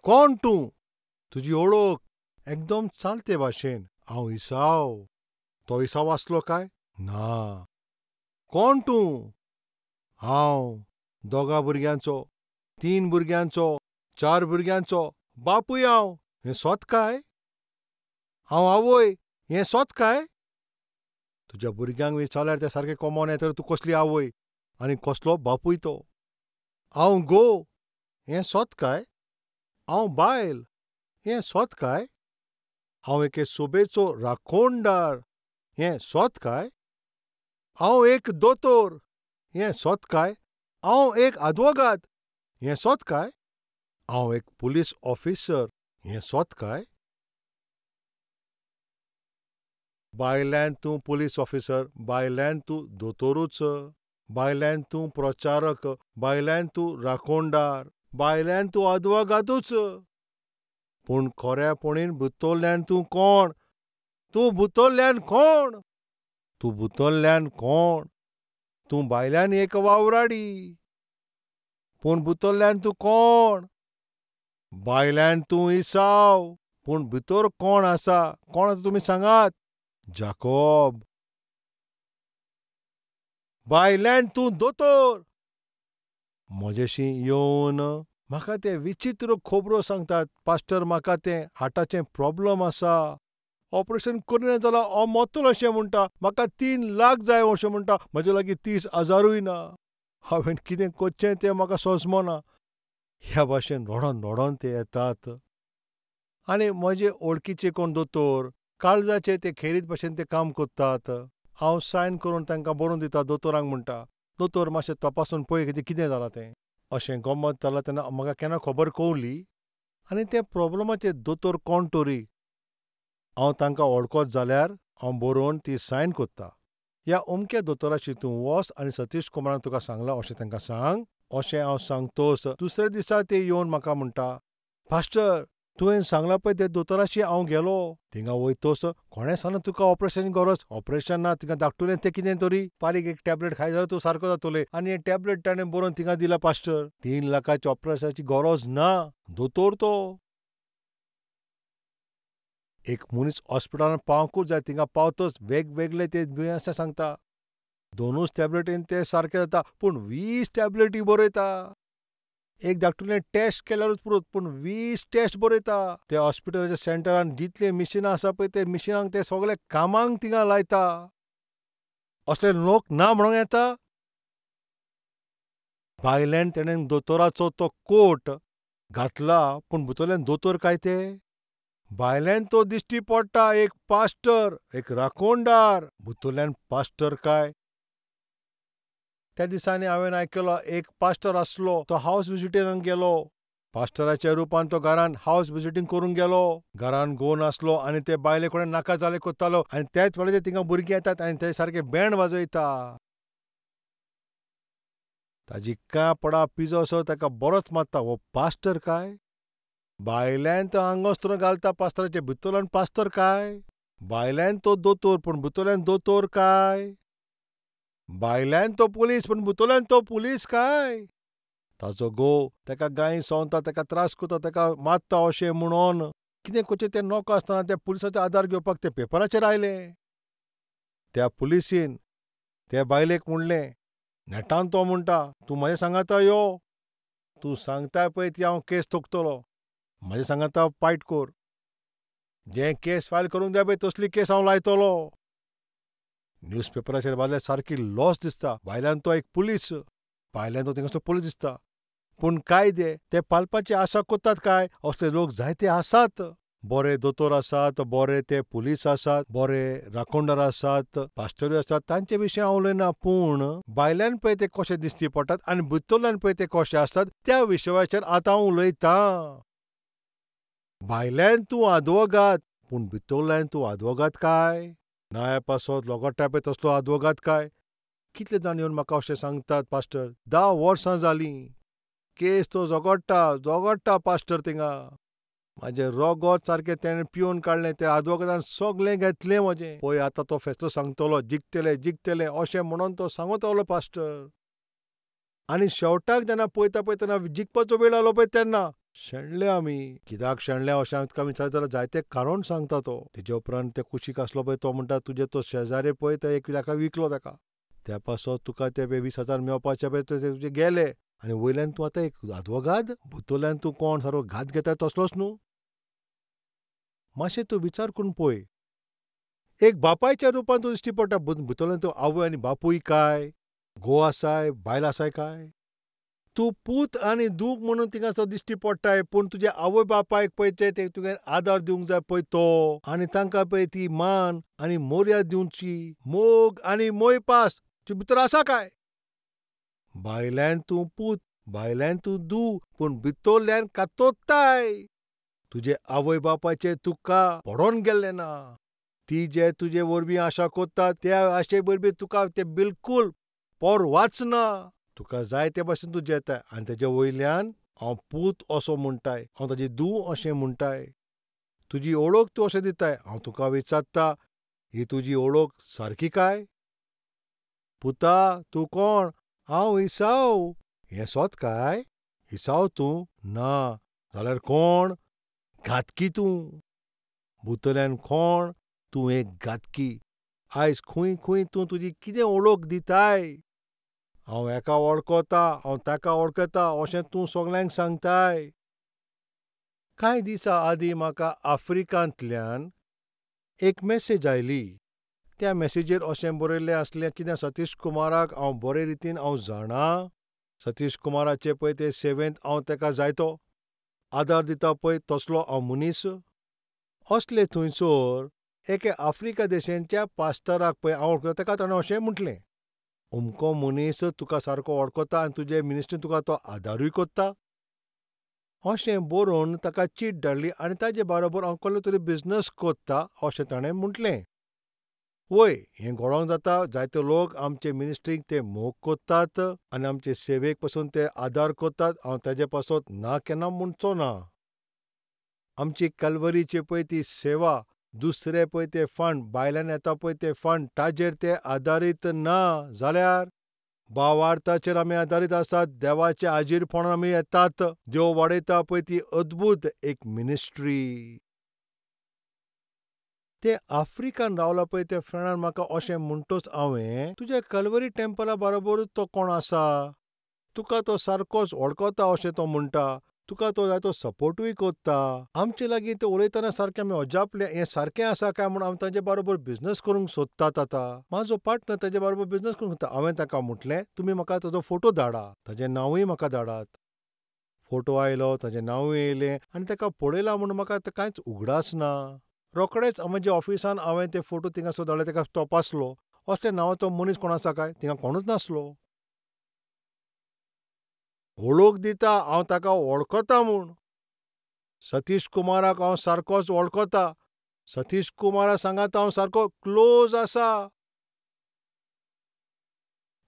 कोण तूं? तुजी ओळख एकदम चालते भाशेन. हांव इसाव. तो इसाव आसलो काय? ना. कोण तूं? हांव दोगा भुरग्यांचो, 3 भुरग्यांचो, 4 भुरग्यांचो बापूय हांव. हें सोत काय? हांव आवय. हें सोत काय? तुज्या भुरग्यांक विचारल्यार ते सारके कोमोन येतले तूं कसली आवय आनी कसलो बापूय तो. हांव घोव. हें सोत काय? हांव बायल. हें सोत काय? हांव एके सोबेचो राखणदार. हें सोत काय? हांव एक दोतोर. हें सोत काय? हांव एक आदवोगाद. हें सोत काय? हांव एक पुलीस ऑफिसर. हें सोत काय? बायल्यान तूं पुलीस ऑफिसर, बायल्यान तूं दोतोरूच, बायल्यान तूं प्रचारक, बायल्यान तूं राखणदार, बायल्यान तूं आदवोगादूच. पूण खऱ्यापणीन भितरल्यान तूं कोण? तूं भितरल्यान कोण? तूं भितरल्यान कोण? तूं भायल्यान एक वावराडी. पूण भितरल्यान तूं कोण? भायल्यान तूं इसाव. पूण भितर कोण आसा? कोण आसा तुमी सांगात? जाकोब. भायल्यान तूं दोतोर. म्हजेशी येवन म्हाका ते विचित्र खबरो सांगतात. पास्टर, म्हाका तें हार्टाचें प्रॉब्लम आसा. ऑपरेशन करिना जाल्यार हांव मरतलों अशें म्हणटा. म्हाका 3 लाख जाय अशें म्हणटा. म्हजे लागीं 30,000य ना. हांवें कितें करचें तें म्हाका सोजमना. ह्या भाशेन रडोन रडोन ते येतात. आनी म्हजे वळखीचे कोण दोतोर, काळजाचे ते खेरीत भाशेन ते काम करतात. हांव सायन करून तांकां बरोवन दिता. दोतोरांक म्हणटा, दोतोर मातशें तपासून पळय कितें जालां तें. अशें गंमत जालां तेन्ना म्हाका केन्ना खबर कवली. आनी ते प्रॉब्लमाचेर दोतोर कोण तरी हांव तांकां वळखत जाल्यार हांव बरोवन ती सायन करतां. ह्या अमक्या दोतोराची तूं वच आनी सतीश कुमारान तुका सांगलां अशें तांकां सांग. अशें हांव सांगतोच दुसऱ्या दिसा ते येवन म्हाका म्हणटा, पास्टर, तुवें सांगलां पळय ते दोतोराशी हांव गेलो. थिंगा वयतच कोणें सांगलें तुका ऑपरेशनाची गरज? ऑपरेशन ना. थिंगा धाकटुलें तें कितें तरी. बारीक एक टॅबलेट खाय जाल्यार तूं सारको जातोलें. आनी हें टॅबलेट ताणें बरोवन थिंगा दिला पास्टर. 3 लाखाच्या ऑपरेशनाची गरज ना. दोतोर तो. एक मनीस हॉस्पिटलांत पावंकूच जाय. थिंगा पावतच वेगवेगळे ते दुयेंसां सांगता. 2च टॅबलेटीन ते सारके जाता. पूण 20 टॅबलेटी बरयता. एक धाकटुलें टेस्ट केल्यारूच पुरो. पूण 20 टेस्ट बरयता. त्या हॉस्पिटलाच्या सेंटरान जितलीं मिशिनां आसा पळय ते मिशिनांक ते सगळे कामांक थिंगा लायता. असले लोक ना म्हणूंक येता? भायल्यान तेणें दोतोराचो तो कोट घातला पूण भितरल्यान दोतोर काय ते? भायल्यान तो दिश्टी पडटा एक पास्टर, एक राखणदार. भितरल्यान पास्टर काय? त्या दिसांनी हांवें आयकलो एक पास्टर आसलो. तो हावस विजिटिंगाक गेलो. पास्टराच्या रुपान तो घरान हावस विजिटींग करूंक गेलो. घरान घोव नासलो आनी ते बायले कोणें नाका जालें कोत्तालो आनी त्याच वेळाचेर थिंगा भुरगीं येतात आनी ते सारके बँड वाजयता. ताजी कापडां पिजो असो ताका बरोच मारता. हो पास्टर काय? भायल्यान तो आंगवस्त्र घालता पास्टराचे. भितरल्यान पास्टर काय? भायल्यान तो दोतोर पूण भितरल्यान दोतोर काय? भायल्यान तो पुलीस पूण भितरल्यान तो पुलीस काय? ताचो घोव ताका गायी सवंता, ताका त्रास करता, ताका मारता अशें म्हणोन कितें करचें तें नकळो आसतना त्या पुलिसाचो आदार घेवपाक ते पेपराचेर आयलें. त्या पुलिसीन ते बायलेक म्हणलें, नेटान तो म्हणटा, तूं म्हाज्या सांगाता यो. तूं सांगताय पळय ती हांव केस तोखतलों. म्हाज्या सांगाता फायट कर. जें केस फायल करूंक जाय पळय तसली केस हांव लायतलों. न्यूजपेपराचेर वाचल्यार सारकी लॉस दिसता. भायल्यान तो एक पुलीस, भायल्यान तो थिंगासलो पुलीस दिसता. पूण कायदे ते पालपाची आशा करतात काय? असले लोक जायते आसात. बरे दोतोर आसात, बरे ते पुलीस आसात, बरे राखणदार आसात, पास्टरूय आसात. तांचे विशीं हांव उलयना. पूण भायल्यान पळय ते कशे दिश्टी पडटात आनी भितरल्यान पळय ते कशे आसतात त्या विशयाचेर आतां हांव उलयतां. भायल्यान तूं आदवोगाद पूण भितरल्यान तूं आदवोगाद काय? न्याय पासत लोगोडटाय पळय तसलो आदवोगाद काय? कितले जाण येवन म्हाका अशें सांगतात, पास्टर, 10 वर्सां जालीं. केस तो झगडटा पास्टर थिंगा. म्हाजें रगत सारकें तेणें पिवन काडलें. त्या आदवोगादान सगळें घेतलें म्हजें. पळय आतां तो फेसलो सांगतलो, जिखतलें अशें म्हणोन तो सांगत रावलो पास्टर. आनी शेवटाक जेन्ना पळयता पळय तेन्ना जिखपाचो वेळ आयलो पळय तेन्ना शेणले आमी. कित्याक शेणले अशें हांवें तुका विचारलें जाल्यार जायते कारण सांगता तो. तेजे उपरांत ते कुशीक आसलो पळय तो म्हणटा तुजे तो शेजारी पळय तो 1 लाखाक विकलो ताका. त्या पासत तुका ते 20,000 मेळपाचे पळय ते तुजे गेले. आनी वयल्यान तूं आतां एक आदवोगाद? भितरल्यान तूं कोण सारको घात घेता तसलोच न्हू? मातशें तूं विचार करून पळय. एक बापायच्या रुपान तूं दिश्टी पडटा. भितरल्यान तूं आवय आनी बापूय काय? घोव आसाय, बायल आसाय काय? तूं पूत आनी दूख म्हणून थिंगासर दिश्टी पडटाय, पूण तुज्या आवय बापायक पळय ते तुवें आदार दिवंक जाय पळय तो, आनी तांकां पळय ती मान आनी मर्याद दिवची, मोग आनी मोयपास तुजे भितर आसा काय? भायल्यान तूं पूत, भायल्यान तूं धूव, पूण भितरल्यान कातोत्ताय. तुजे आवय बापायचेर तुका पडोन गेल्लें ना. ती जे तुजे वरवीं आशा कोत्तात त्या आशे वरवीं तुका ते बिलकूल पोरवाच ना. तुका जाय ते भाशेन तूं जेताय आनी तेजे वयल्यान हांव पूत असो म्हणटाय, हांव ताजी धूव अशें म्हणटाय. तुजी ओळख तूं अशें दिताय. हांव तुका विचारता, ही तुजी ओळख सारकी काय? पुता, तूं कोण? हांव इसाव. हें सोत काय? इसाव तूं? ना. जाल्यार कोण? घातकी तूं. भितरल्यान कोण? तूं एक घातकी. आयज खूंय खूंय तूं तुजी कितें ओळख दिताय? हांव हेका वळखता, हांव ताका वळखता अशें तूं सगल्यांक सांगताय. कांय दिसा आदीं म्हाका आफ्रिकांतल्यान एक मॅसेज आयली. त्या मॅसेजीर अशें बरयल्लें आसलें कितें सतीश कुमाराक हांव बरे रितीन जाणां. सतीश कुमाराचे पळय ते सेवेंत हांव ताका जायतो आदार दिता पळय तसलो हांव मनीस. असले थंयसर एके आफ्रिका देशांच्या पास्टराक पळय हांव वळखता ताका ताणें अशें म्हटलें, अमको मनीस तुका सारको वळखता आनी तुजे मिनिस्ट्रीन तुका तो आदारूय कोत्ता. अशें बरोवन ताका चीट धाडली आनी ताजे बरोबर हांव कसलो तरी बिझनस कोत्ता अशें ताणें म्हटलें. वय, हें घडोवंक जाता. जायते लोक आमचे मिनिस्ट्रीक ते मोग कोत्तात आनी आमचे सेवेक पासून ते आदार कोत्तात. हांव ताजे पासत ना केन्ना म्हणचो ना. आमची कॅल्वरीची पळय ती सेवा, दुसरे पळय ते फंड, भायल्यान येता पळय ते फंड, ताजेर ते आदारीत ना. जाल्यार भावार्थाचेर आमी आदारीत आसात. देवाचे आजीरपणान आमी येतात. देव वाडयता पळय ती अद्भुत एक मिनिस्ट्री. ते आफ्रिकान रावला पळय ते फ्रेंडान म्हाका अशें म्हणटच हांवें तुज्या कल्वरी टेंपला बरोबरूच तो कोण आसा. तुका तो सारकोच वळखता अशें तो म्हणटा. तुका तो जाय तो सपोर्टूय कोत्ता. आमचे लागीं ते उलयतना सारकें आमी अजापले हें सारकें आसा काय म्हूण हांव ताजे बरोबर बिझनस करूंक सोदतात आतां. म्हाजो पार्टनर ताजे बरोबर बिझनस करूंक सोदता. हांवें ताका म्हटलें तुमी म्हाका ताजो फोटो धाडा, ताजें नांवूय म्हाका धाडात. फोटो आयलो, ताजें नांवूय येयलें आनी ताका पळयलां म्हूण म्हाका आतां कांयच उगडास ना. रोखडेंच म्हज्या ऑफिसान हांवें ते फोटो थिंगासर धाडले ताका तपासलो. असल्या नांवाचो मनीस कोण आसा काय? थिंगा कोणूच नासलो. ओळख दिता हांव ताका वळखता म्हूण. सतीश कुमाराक हांव सारकोच वळखता. सतीश कुमारा सांगात हांव सारको क्लोज आसा.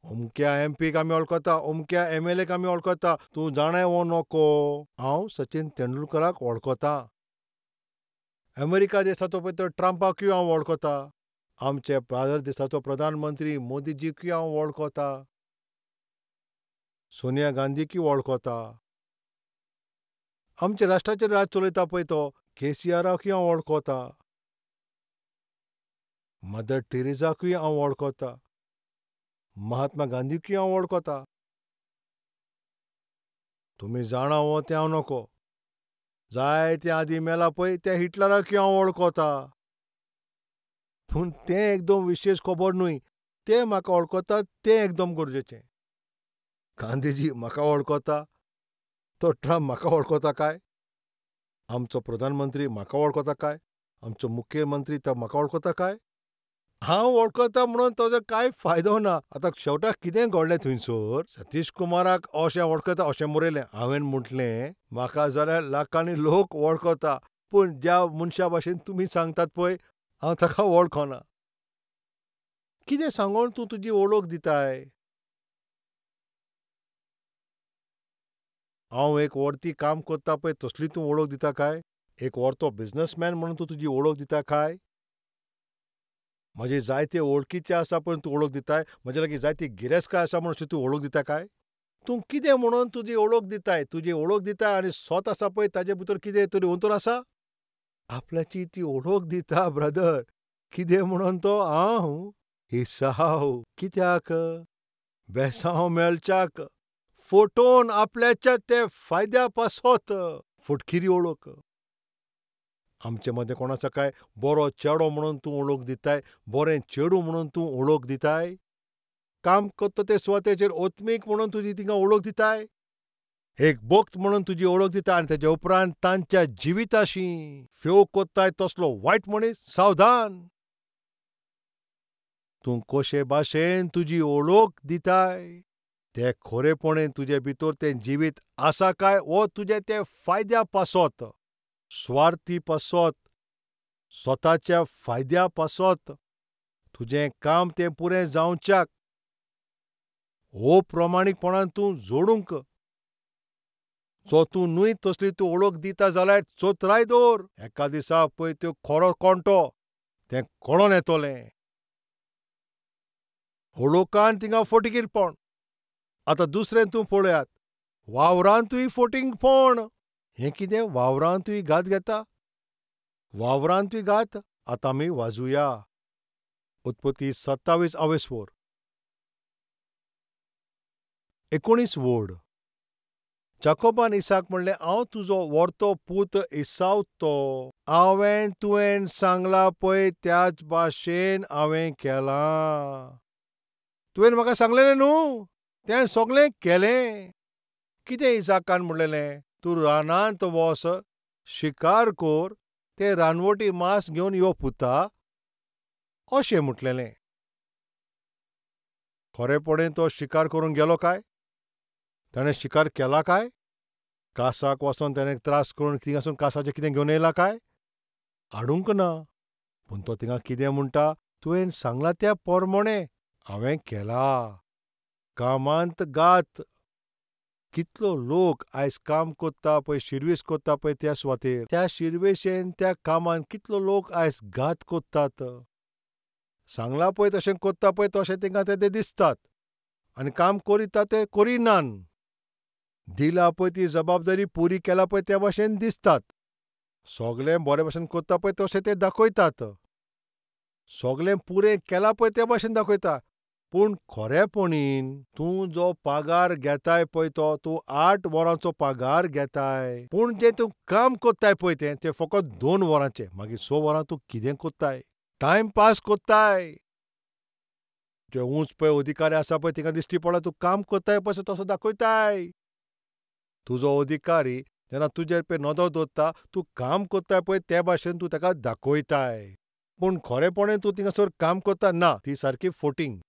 अमक्या एमपीक आमी वळखता, अमक्या एमएलएक आमी वळखता. तूं जाणा वो नोको? हांव सचिन तेंडुलकराक वळखतां. अमेरिका देशाचो पळय तो ट्रंपाकूय हांव वळखतां. आमचे भारत देशाचो प्रधानमंत्री मोदीजीकूय हांव वळखतां. सोनिया गांधीकूय वळखतां. आमचे राष्ट्राचेर राज चलयता पळय तो केसीआराकूय हांव वळखतां. मदर टेरेसाकूय हांव वळखतां. महात्मा गांधीकूय हांव वळखतां. तुमी जाणा वो तें हांव नोको. जायते आदीं मेला पळय त्या हिटलराकूय हांव वळखतां. पूण तें एकदम विशेश खबर न्हय. ते म्हाका वळखतात तें एकदम गरजेचें. गांधीजी म्हाका वळखता? तो ट्रंप म्हाका वळखता काय? आमचो प्रधानमंत्री म्हाका वळखता काय? आमचो मुखेलमंत्री तो म्हाका वळखता काय? हांव वळखतां म्हणून ताजो कांय फायदो ना. आतां शेवटाक कितें घडलें थंयसर? सतीश कुमाराक अशें वळखता अशें बरयलें. हांवें म्हटलें म्हाका जाल्यार लाखांनी लोक वळखता, पूण ज्या मनशा भाशेन तुमी सांगतात पळय हांव ताका वळखना. कितें सांगून तूं तुजी ओळख दिताय? हांव एक वर्ती काम करता पळय तसली तूं ओळख दिता काय? एक वर्तो बिझनसमॅन म्हणून तूं तुजी ओळख दिता काय? म्हजे जायते वळखीचे आसा पळय तूं ओळख दिताय. म्हजे लागीं जायती गिरेस्तकाय आसा म्हूण अशी तूं ओळख दिता काय? तूं कितें म्हणून तुजी ओळख दिताय, तुजी ओळख दिताय आनी स्वत आसा पळय ताजे भितर कितें तरी अंतर आसा? आपल्याची ती ओळख दिता ब्रदर. कितें म्हणून तो हांव इसाव. कित्याक? बेसांव मेळच्याक. फटोवन आपल्याच्या ते फायद्या पासत. फटकिरी ओळख. आमचे मदें कोण आसा काय बरो चेडो म्हणून तूं ओळख दिताय, बरें चेडूं म्हणून तूं ओळख दिताय? काम करता ते सुवातेचेर ओत्मीक म्हणून तुजी तिंगा ओळख दिताय? एक भक्त म्हणून तुजी ओळख दिता आनी तेजे उपरांत तांच्या जिविताशी फेव कोत्ताय तसलो वायट मनीस सावधान. तूं कशे भाशेन तुजी ओळख दिताय ते खरेपणेन तुजे भितर तें जिवीत आसा काय वो तुजे ते फायद्या पासत, स्वार्थी पासत, स्वताच्या फायद्या पासत. तुजें काम तें पुरें जावच्याक हो प्रामाणीकपणान तूं जोडूंक. सो तूं न्हय तसली तूं ओळख दिता जाल्यार चोत्राय दवर. एका दिसा पळय त्यो खरो कोणटो तें कळोन येतोलें. ओळखान थिंगा फटगीरपण. आतां दुसरें तूं पळयात. वावरांतूय फटिंगपण. हें कितें वावरांतूय घात घेता? वावरांतूय घात? आतां आमी वाजुया. उत्पत्ती 27:19 वड. जाकोबान इसाक म्हणलें, हांव तुजो व्हरतो पूत इसाव तो हांवें तुवें सांगलां पळय त्याच भाशेन हांवें केलां. तुवें म्हाका सांगलेलें न्हू, तें सगळें केलें. कितें इसाकान म्हणलेलें? तूं रानांत वच, शिकार कर, तें रानवटी मांस घेवन यो पुता, अशें म्हटलेलें. खरेपणें तो शिकार करूंक गेलो काय? ताणें शिकार केला काय? कासाक वचोन ताणें त्रास करून थिंगासून कासाचें कितें घेवन येयलां काय? हाडूंक ना. पूण तो थिंगा कितें म्हणटा? तुवें सांगलां त्या पोरमोणें हांवें केलां. कामांत घात. कितलो लोक आयज काम कोत्ता पळय, शिर्वीस कोत्ता पळय त्या सुवातेर, त्या शिर्वेशेन त्या कामान कितलो लोक आयज घात कोत्तात. सांगलां पळय तशें कोत्ता पळय तशें तिंगा ते दिसतात आनी काम करीता ते करिनान. दिला पळय ती जबाबदारी पुरी केला पळय त्या भाशेन दिसतात. सगळें बरे भाशेन कोत्ता पळय तशें ते दाखयतात. सगळें पुरें केलां पळय ते भाशेन दाखयता. पूण खरेपणीन तूं जो पागार घेताय पळय तो तूं 8 वरांचो पागार घेताय. पूण जें तूं काम कोत्ताय पळय तें फकत 2 वरांचें. मागीर 6 वरां तूं कितें कोत्ताय? टायमपास कोत्ताय. जे उंच पळय अधिकारी आसा पळय थिंगा दिश्टी पडला तूं काम कोत्ताय पळय तसो दाखयताय. तुजो अधिकारी जेन्ना तुजेर पळय नदर दवरता, तूं काम कोत्ताय पळय ते भाशेन तूं ताका दाखयताय. पूण खरेपणें तूं थिंगासर काम कोत्ता ना, ती सारकी फटींग.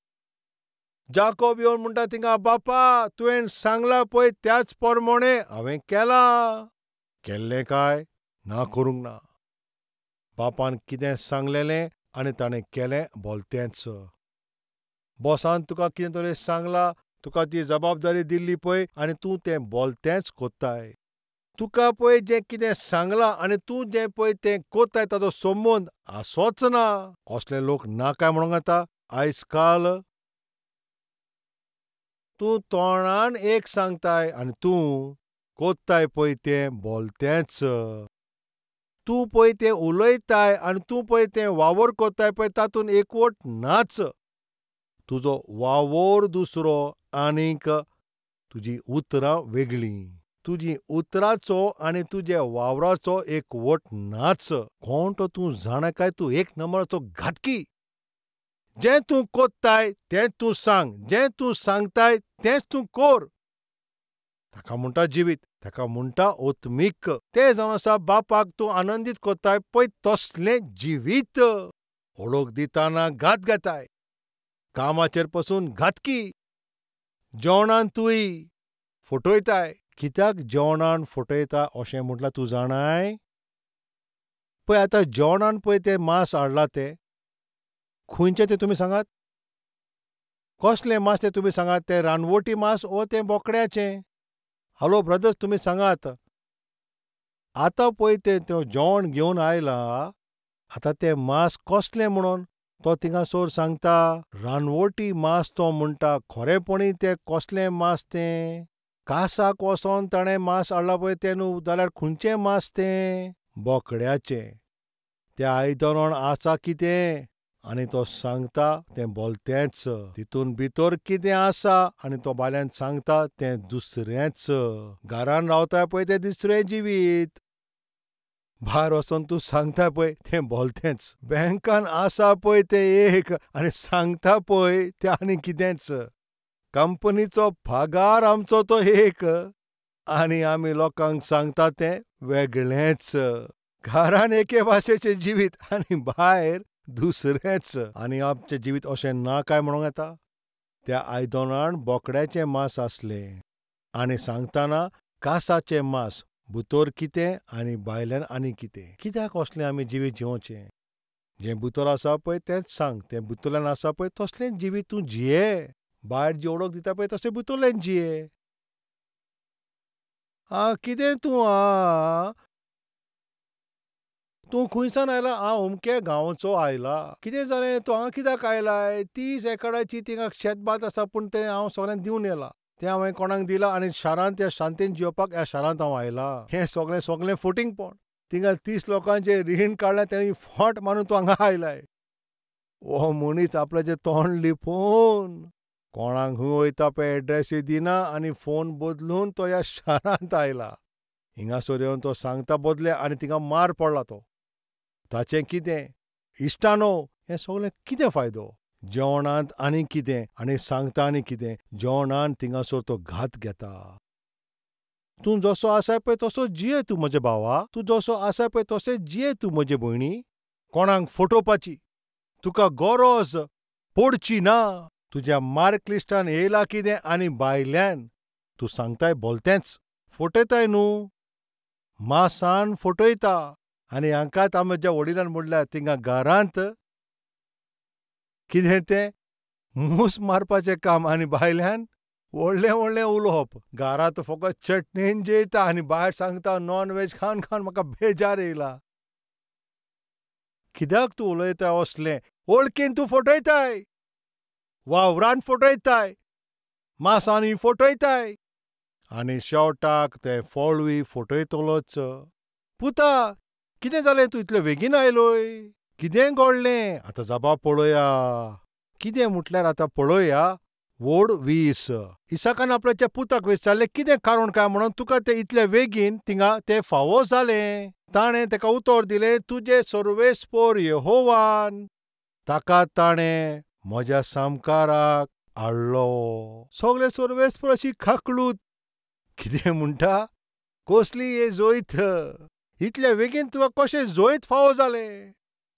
जाकोब येवन म्हणटा थिंगा, बापा तुवें सांगलां पळय त्याच पोरमोणें हांवें केलां. केल्लें काय? ना, करूंक ना. बापान कितें सांगलेलें आनी ताणें केलें भलतेंच. बॉसान तुका कितें तरी सांगलां, तुका ती जबाबदारी दिल्ली पळय आनी तूं तें भलतेंच कोत्ताय. तुका पळय जें कितें सांगलां आनी तूं जें पळय तें कोत्ताय ताचो संबंद आसोच ना. असले लोक ना काय म्हणूंक येता आयज काल? तूं तोंडान एक सांगताय आनी तूं कोत्ताय पळय तें भलतेंच. तूं पळय तें उलयताय आनी तूं पळय तें वावर कोत्ताय पळय तातूंत एकवट नाच. तुजो वावर दुसरो आनीक तुजी उतरां वेगळीं. तुजी उतरांचो आनी तुज्या वावराचो एकवट नाच. कोण तो तूं जाणा काय तूं एक नंबराचो घातकी. जें तूं कोत्ताय तें तूं सांग, जें तूं सांगताय तेंच तूं कर. ताका म्हणटा जिवीत, ताका म्हणटा ओत्मीक. तें जावन आसा बापाक तूं आनंदीत कोत्ताय पळय तसलें जिवीत. ओळख दितना घात घेताय. कामाचेर पसून घातकी. जेवणांतूय फटयताय. कित्याक जेवणान फटयता अशें म्हटल्यार तूं जाणाय? पळय आतां जेवणान पळय तें मांस हाडलां तें खंयचें तें तुमी सांगात? कसलें मांस तें तुमी सांगात? तें रानवटी मांस वो तें बोकड्याचें? हालो ब्रदर्स तुमी सांगात. आतां पळय तें जेवण घेवन आयलां, आतां तें मांस कसलें म्हणून तो थिंगासोर सांगता रानवटी मांस तो म्हणटा खरेपणी तें कसलें मांस तें? कासाक वचोन ताणें मांस हाडलां पळय तें न्हू, जाल्यार खंयचें मांस तें? बोकड्याचें. त्या आयदनांत आसा कितें? आनी तो सांगता तें भलतेंच. तितून भितर कितें आसा आनी तो भायल्यान सांगता तें दुसरेंच. घरान रावता पळय तें दुसरें जिवीत. भायर वचोन तूं सांगता पळय तें भलतेंच. बँकान आसा पळय तें एक आनी सांगता पळय तें आनी कितेंच. कंपनीचो पगार आमचो तो एक आनी आमी लोकांक सांगता तें वेगळेंच. घरान एके भाशेचें जिवीत आनी भायर दुसरेंच. आनी आमचें जिवीत अशें ना काय म्हणूंक येता? त्या आयदनांत बोकड्याचें मांस आसलें आनी सांगतना कासाचें मांस. भितर कितें आनी भायल्यान आनी कितें? कित्याक असलें आमी जिवीत जिवोचें? जें भितर आसा पळय तेंच सांग. तें भितरल्यान आसा पळय तसलेंच जिवीत तूं जिये. भायर जेवढोक दिता पळय तशें भितरलें जिये. कितें तूं तूं खंयसान आयला? हांव अमके गांवचो आयला. कितें जालें? तूं हांगा कित्याक आयलाय? 30 एकडाची थिंगा शेतभाट आसा पूण तें हांव सगळ्यांक दिवन येयलां. तें हांवें कोणाक दिलां आनी शारांत त्या शांतेन जिवपाक ह्या शारांत हांव आयलां. हें सगळें फटींगपण. थिंगा 30 लोकांचें रीण काडलें तेणी फट मारून तूं हांगा आयलाय. हो मनीस आपल्याचें तोंड लिपोवन कोणाक खंय वयता पळय एड्रेसूय दिना आनी फोन बदलून तो ह्या शारांत आयला. हिंगासर येवन तो सांगता बदले आनी थिंगा मार पडला तो. ताचें कितें? इश्टानो, हें सगळें कितें फायदो? जेवणांत आनी कितें आनी सांगता आनी कितें? जेवणांत थिंगासर तो घात घेता. तूं जसो आसाय पळय तसो जिये तूं म्हज्या भावा. तूं जसो आसाय पळय तशें जिये तूं म्हजे भयणी. कोणाक फटोवपाची तुका गरज पडची ना. तुज्या मार्क लिस्टान येयला कितें आनी भायल्यान तूं सांगताय भलतेंच. फटयताय न्हू, मासान फटयता. आनी हांकांच म्हज्या वडिलान म्हणल्यार थिंगा घरांत कितें तें मूस मारपाचें काम आनी भायल्यान व्हडलें व्हडलें उलोवप. घरांत फकत चटणेन जेयता आनी भायर सांगता नॉन व्हेज खावन खावन म्हाका बेजार येयला. कित्याक तूं उलयताय असलें? वळखीन तूं फटयताय, वावरान फटयताय, मासांनी फटयताय आनी शेवटाक तें फळूय फटयतलोच. पुता, कितें जालें तूं इतलें बेगीन आयलोय? कितें घडलें? आतां जबाब पळोवया. कितें म्हटल्यार आतां पळोवया. वोड 20. इसाकान आपल्याच्या पुताक विचारलें कितें कारण काय म्हणून तुका तें इतलें बेगीन थिंगा तें फावो जालें. ताणें तेका उतर दिलें तुजे सर्वेस्पर यहोवान. ताका ताणें म्हज्या सामकाराक हाडलो. सगळे सर्वेस्पर अशी खाकळूत. कितें म्हणटा? कसली येजोयत? इतले बेगीन तुका कशें जोयत फावो जालें?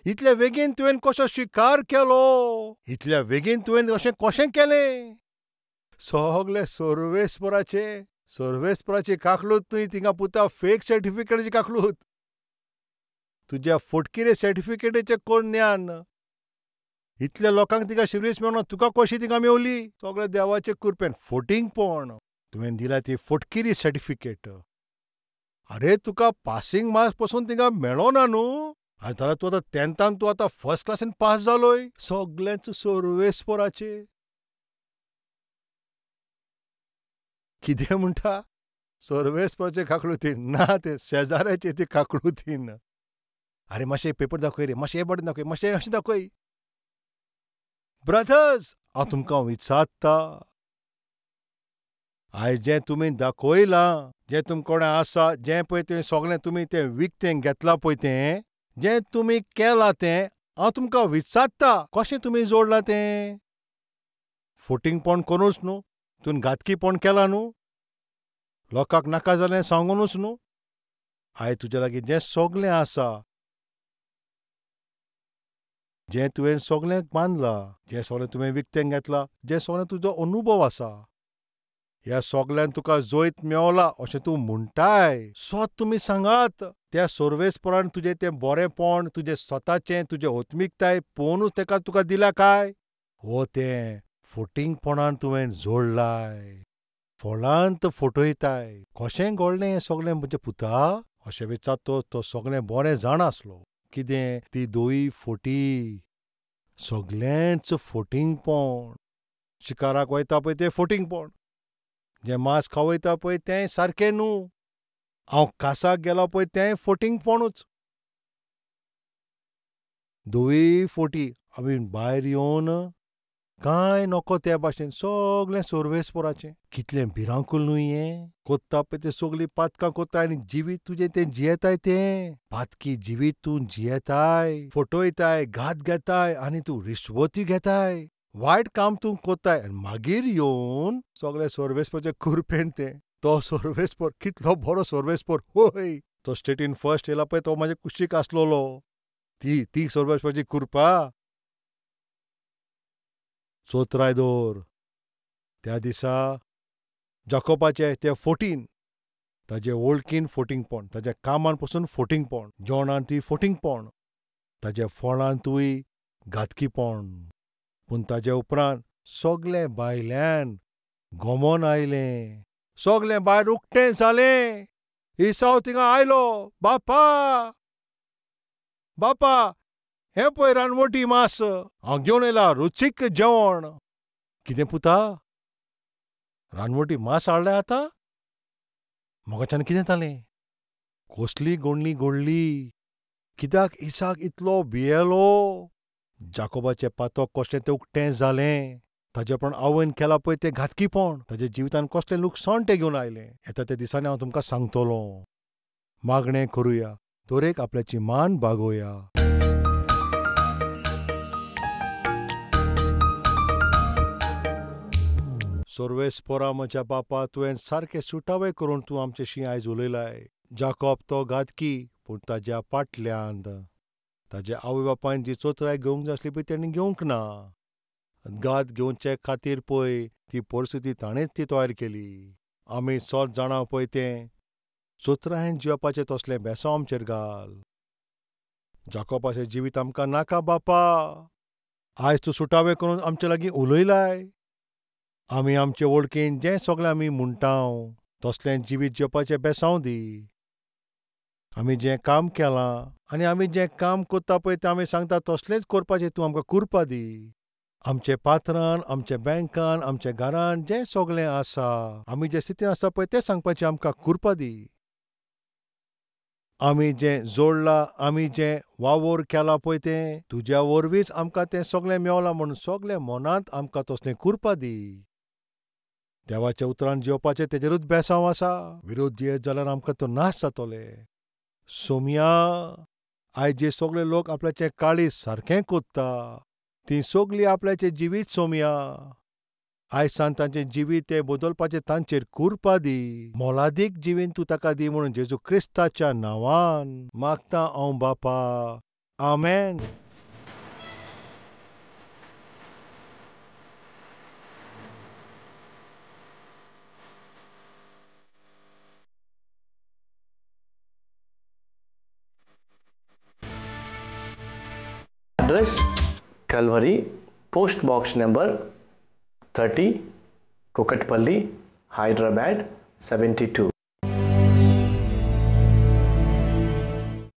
इतले बेगीन तुवें कसो शिकार केलो? इतल्या बेगीन तुवें अशें कशें केलें? सगळे सर्वेस्पराची काकलूत न्हय थिंगा पुता फेक सर्टिफिकेटाची काकलूत. तुज्या फटकिरे सर्टिफिकेटीचें कोण ज्ञान? इतल्या लोकांक थिंगा सर्वीस मेळना तुका कशी थिंगा मेवली? सगळे देवाचे कृपेन फटींगपण. तुवें दिल्या ती फटकिरी सर्टिफिकेट. आरे तुका पासींग मार्क्स पासून थिंगा मेळ्ळो ना न्हू? आनी जाल्यार तूं आतां 10थान तूं आतां फर्स्ट क्लासीन पास जालोय. सगळेंच सर्वेस्पराचे. कितें म्हणटा? सर्वेस्पराचे काकलुतीन ना ते शेजाऱ्याचे ती काकलुतीन. आरे मातशें पेपर दाखय रे, मातशें हें बटन दाखय, मातशें अशें दाखय. ब्रदर्स, हांव तुमकां विचारता, आयज जें तुमी दाखयलां, जें तुमकोडे आसा, जें पळय तें सगळें तुमी तें विकतें घेतलां पळय तें, जें तुमी केलां तें, हांव तुमकां विचारता, कशें तुमी जोडलां तें? फटींगपण करूनच न्हू, तुवें घातकीपण केलां न्हू, लोकांक नाका जालें सांगूनच न्हू. आयज तुजे लागीं जें सगळें आसा, जें तुवें सगळें बांदलां, जें सगळें तुवें विकतें घेतलां, जें सगळें तुजो अनुभव आसा, ह्या सगळ्यान तुका जोयत मेवला अशें तूं म्हणटाय. सोत तुमी सांगात. त्या सर्वेस्परान तुजें तें बरेंपण, तुजें स्वताचें, तुजें आत्मीकताय पळोवनूच तेका तुका दिल्या काय? हो तें फटींगपणान तुवें जोडलाय. फळांत फटयताय. कशें घडलें हें सगळें म्हजे पुता? अशें विचारतलो तो सगळें बरें जाणा आसलो. कितें ती दोई फटी. सगळेंच फटींगपण. शिकाराक वयता पळय तें फटींगपण. जें मांस खावयता पळय तें सारकें न्हू. हांव कासाक गेलों पळय तें फटींगपणूच. धवी फटी आमी भायर येवन कांय नको ते भाशेन सगळें सोर्वेस्पोराचें. कितलें भिरांकूळ न्हू हें. कोत्ता पळय तें सगळीं पातकां कोत्ताय आनी जिवीत तुजें तें जियेताय तें. पातकी जिवीत तूं जियेताय, फटयताय, घात घेताय आनी तूं रिश्वती घेताय. वायट काम तूं कोत्ताय आनी मागीर येवन सगळे सोर्वेस्पोराचे कुरपेन तें. तो सोर्वेस्पोर कितलो बरो सोर्वेस्पोर होय. तो स्टेटीन फर्स्ट येयला पळय तो म्हाजे कुशीक आसलोलो. ती सोर्वेस्पोराची कुरपा. चोत्रायदोर त्या दिसा जाकोबाचें तें फटीन. ताजे वळखीन फटींगपण, ताज्या कामान पसून फटींगपण, जेवणान ती फटींगपण, ताज्या फळांतूय घातकीपण. पूण ताजे उपरांत सगळें भायल्यान घोमोन आयलें. सगळें भायर उक्तें जालें. इसाव थिंगां आयलो. बापा, बापा, हें पळय रानवटी मांस. हांव घेवन येयलां रुचीक जेवण. कितें पुता? रानवटी मांस हाडलें आतां? मोगाच्यान कितें जालें? कसली गोडणी घडली? कित्याक इसाक इतलो भियेलो? जाकोबाचें पातक कशें तें उक्तें जालें. ताजे उपरांत आवयन केलां पळय तें घातकीपण, ताजे जिवितांत कसलें लुकसाण तें घेवन आयलें. येता त्या दिसांनी हांव तुमकां सांगतलों. मागणें करुया, तोरेक आपल्याची मान बागोवया. सोर्वेस्पोरा म्हज्या बापा, तुवें सारकें सुटावें करून तूं आमचेशी आयज उलयलाय. जाकोब तो घातकी, पूण ताज्या फाटल्यान ताज्या आवय बापायन जी चोत्राय घेवंक जाय आसली पळय तेणी घेवंक ना. घात घेवचे खातीर पळय ती परिस्थिती ताणेंच ती तयार केली. आमी सोत जाणा पळय तें. चोत्रायन जिवपाचें तसलें बेसांव आमचेर घाल. जाकोबाचें जिवीत आमकां नाका बापा. आयज तूं सुटावें करून आमचे लागीं उलयलाय. आमी आमचे वळखीन जें सगळें आमी म्हणटाव तसलें जिवीत जिवपाचें बेसांव दी. आमी जें काम केलां आनी आमी जें काम कोत्ता पळय तें आमी सांगता तसलेंच करपाचें तूं आमकां कुरपा दी. आमचे पात्रांत, आमच्या बँकांत, आमच्या घरांत जें सगळें आसा, आमी जे स्थितीन आसा पळय तें सांगपाचें आमकां कुरपा दी. आमी जें जोडलां, आमी जें वावर केलां पळय तें तुज्या वरवींच आमकां तें सगळें मेवलां म्हणून सगळें मनांत आमकां तसलें कुरपा दी. देवाच्या उतरान जिवपाचें तेजेरूच बेसांव आसा. विरोध जियेत जाल्यार आमकां तो नाश जातोले. सोमया, आयज जे सगळे लोक आपल्याचें काळीज सारकें कोत्ता तीं सगळीं आपल्याचें जिवीत सोमया. आयज सान तांचें जिवीत तें बदलपाचें तांचेर कुरपा दी. मोलादीक जिवीत तूं ताका दी म्हणून जेजू क्रिस्ताच्या नांवान मागतां हांव बापा. आमेन. Address Calvary, Post Box number 30, Kukatpalli, Hyderabad 72.